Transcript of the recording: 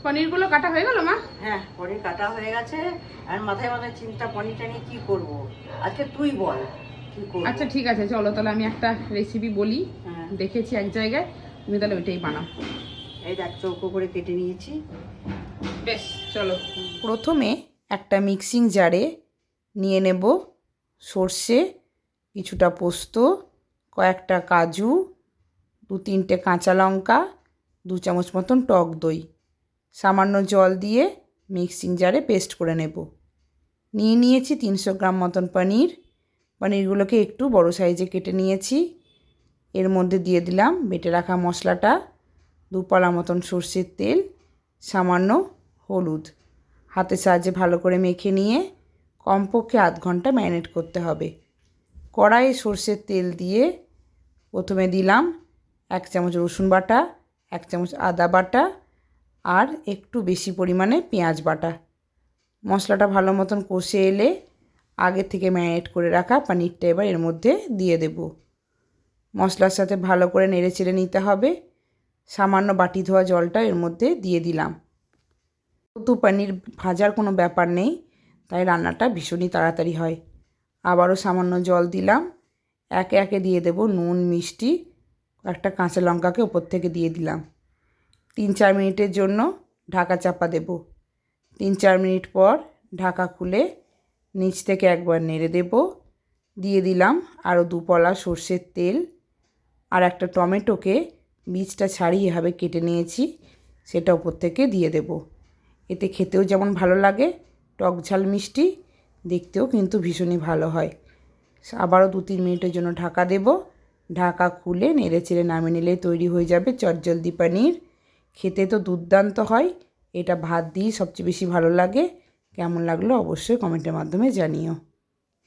পনিরগুলো কাটা হয়ে গেল মা? হ্যাঁ, পনির কাটা হয়ে গেছে। আর মাথায় মাথায় চিন্তা, পনিরটা নিয়ে কি করব। আজকে তুই বল কি করব। আচ্ছা ঠিক আছে, চলো তাহলে আমি একটা রেসিপি বলি। হ্যাঁ, দেখেছি এক জায়গায়, তুমি তাহলে ওইটাই বানাও। এই দেখ, চৌকো করে কেটে নিয়েছি। বেশ, চলো। প্রথমে একটা মিক্সিং জারে নিয়ে নেব সর্ষে, কিছুটা পোস্ত, কয়েকটা কাজু, 2-3টে কাঁচা লঙ্কা, 2 চামচ মতন টক দই, সামান্য জল দিয়ে মিক্সিং জারে পেস্ট করে নেব। নিয়ে নিয়েছি 300 গ্রাম মতন পনির। পনিরগুলোকে একটু বড় সাইজে কেটে নিয়েছি। এর মধ্যে দিয়ে দিলাম বেটে রাখা মশলাটা, 2 পালা মতন সর্ষের তেল, সামান্য হলুদ। হাতের সাহায্যে ভালো করে মেখে নিয়ে কমপক্ষে আধ ঘন্টা ম্যারিনেট করতে হবে। কড়াইয়ে সর্ষের তেল দিয়ে প্রথমে দিলাম 1 চামচ রসুন বাটা, 1 চামচ আদা বাটা আর একটু বেশি পরিমাণে পেঁয়াজ বাটা। মশলাটা ভালো মতন কষে এলে আগে থেকে ম্যারিনেট করে রাখা পনিরটা এবার এর মধ্যে দিয়ে দেব। মশলার সাথে ভালো করে নেড়ে চেড়ে নিতে হবে। সামান্য বাটি ধোয়া জলটা এর মধ্যে দিয়ে দিলাম। যেহেতু পনির ভাজার কোনো ব্যাপার নেই, তাই রান্নাটা ভীষণই তাড়াতাড়ি হয়। আবারও সামান্য জল দিলাম। একে একে দিয়ে দেব নুন, মিষ্টি, একটা কাঁচা লঙ্কাকে ওপর থেকে দিয়ে দিলাম। 3-4 মিনিটের জন্য ঢাকা চাপা দেব। 3-4 মিনিট পর ঢাকা খুলে নিচ থেকে একবার নেড়ে দেব। দিয়ে দিলাম আরও 2 পলা সর্ষের তেল আর একটা টমেটোকে বীজটা ছাড়িয়ে এভাবে কেটে নিয়েছি, সেটা ওপর থেকে দিয়ে দেব। এতে খেতেও যেমন ভালো লাগে, টক ঝাল মিষ্টি, দেখতেও কিন্তু ভীষণই ভালো হয়। আবারও 2-3 মিনিটের জন্য ঢাকা দেব। ঢাকা খুলে নেড়ে চেড়ে নামিয়ে নিলেই তৈরি হয়ে যাবে চটজলদি পনির। খেতে তো দুর্দান্ত হয়, এটা ভাত দিয়ে সবচেয়ে বেশি ভালো লাগে। কেমন লাগলো অবশ্যই কমেন্টের মাধ্যমে জানিও।